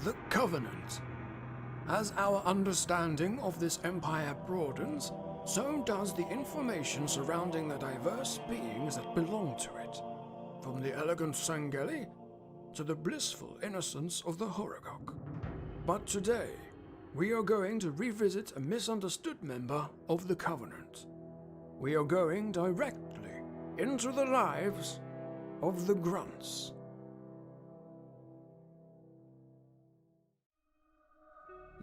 the Covenant. As our understanding of this empire broadens, so does the information surrounding the diverse beings that belong to it, from the elegant Sangeli to the blissful innocence of the Horogok. But today, we are going to revisit a misunderstood member of the Covenant. We are going directly into the lives of the Grunts.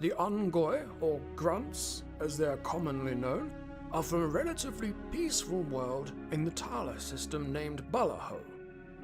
The Ungoi, or Grunts, as they are commonly known, are from a relatively peaceful world in the Tala system named Balaho.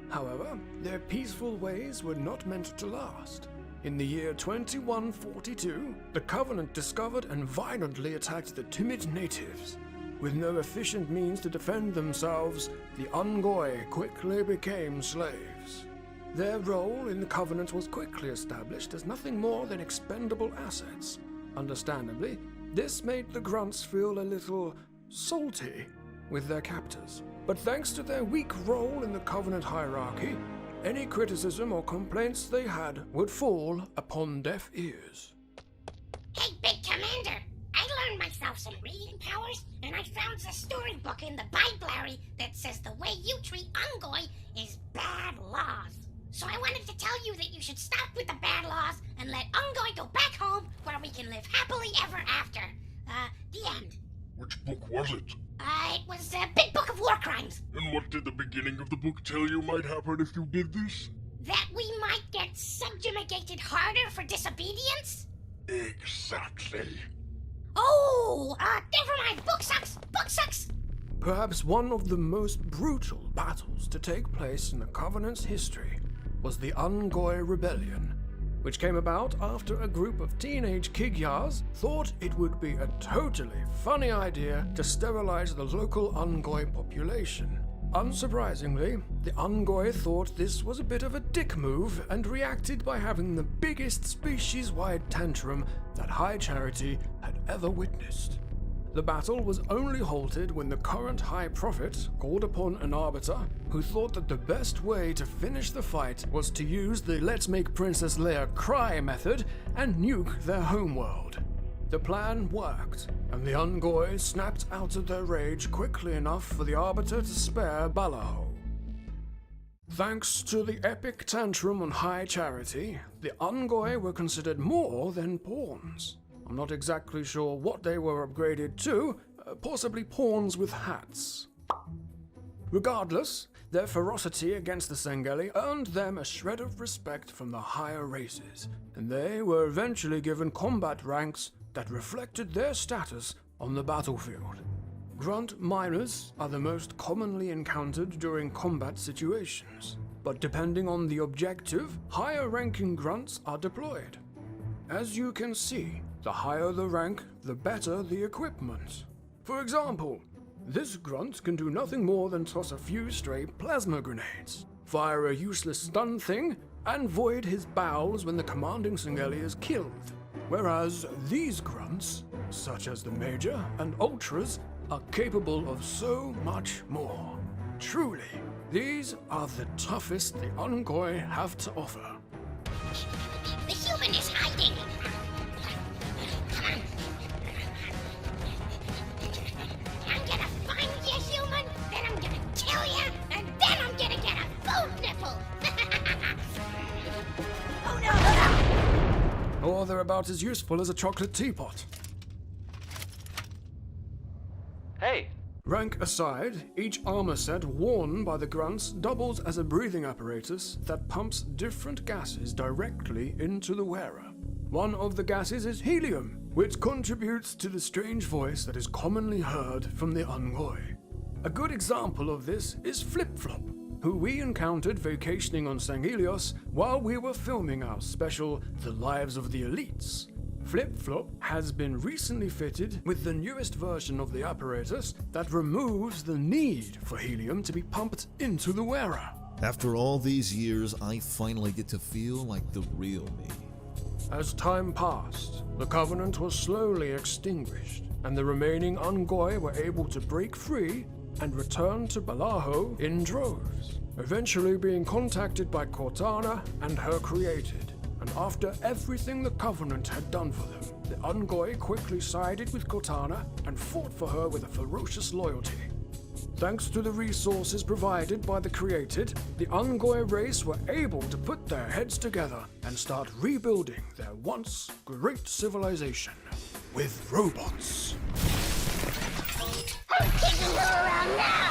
However, their peaceful ways were not meant to last. In the year 2142, the Covenant discovered and violently attacked the timid natives. With no efficient means to defend themselves, the Ungoi quickly became slaves. Their role in the Covenant was quickly established as nothing more than expendable assets. Understandably, this made the Grunts feel a little salty with their captors. But thanks to their weak role in the Covenant hierarchy, any criticism or complaints they had would fall upon deaf ears. Hey, Big Commander! I learned myself some reading powers, and I found a storybook in the Biblary that says the way you treat Ungoi is bad laws. So I wanted to tell you that you should stop with the bad laws and let Ungoi go back home where we can live happily ever after. The end. Which book was it? It was a Big Book of War Crimes. And what did the beginning of the book tell you might happen if you did this? That we might get subjugated harder for disobedience? Exactly. Oh, never mind. Book sucks. Book sucks. Perhaps one of the most brutal battles to take place in the Covenant's history was the Ungoi Rebellion, which came about after a group of teenage Kigyars thought it would be a totally funny idea to sterilize the local Ungoi population. Unsurprisingly, the Ungoi thought this was a bit of a dick move and reacted by having the biggest species-wide tantrum that High Charity had ever witnessed. The battle was only halted when the current High Prophet called upon an arbiter who thought that the best way to finish the fight was to use the Let's Make Princess Leia Cry method and nuke their homeworld. The plan worked, and the Ungoi snapped out of their rage quickly enough for the arbiter to spare Balaho. Thanks to the epic tantrum on High Charity, the Ungoi were considered more than pawns. I'm not exactly sure what they were upgraded to, possibly pawns with hats. Regardless, their ferocity against the Sangeli earned them a shred of respect from the higher races, and they were eventually given combat ranks that reflected their status on the battlefield. Grunt miners are the most commonly encountered during combat situations, but depending on the objective, higher-ranking grunts are deployed. As you can see, the higher the rank, the better the equipment. For example, this grunt can do nothing more than toss a few stray plasma grenades, fire a useless stun thing, and void his bowels when the commanding Sangeli is killed. Whereas these grunts, such as the Major and Ultras, are capable of so much more. Truly, these are the toughest the Ungoi have to offer. The human is hiding. Come on. I'm gonna find you, human, then I'm gonna kill you, and then I'm gonna get a food nipple. Oh no! Or they're about as useful as a chocolate teapot. Hey! Rank aside, each armor set worn by the grunts doubles as a breathing apparatus that pumps different gases directly into the wearer. One of the gases is helium, which contributes to the strange voice that is commonly heard from the Ungoi. A good example of this is Flip-Flop, who we encountered vacationing on Sangelios while we were filming our special The Lives of the Elites. Flip-Flop has been recently fitted with the newest version of the apparatus that removes the need for helium to be pumped into the wearer. After all these years, I finally get to feel like the real me. As time passed, the Covenant was slowly extinguished, and the remaining Ungoi were able to break free and return to Balaho in droves, eventually being contacted by Cortana and her created, and and after everything the Covenant had done for them, the Ungoi quickly sided with Cortana and fought for her with a ferocious loyalty. Thanks to the resources provided by the Created, the Ungoi race were able to put their heads together and start rebuilding their once great civilization with robots. I'm kicking her around now!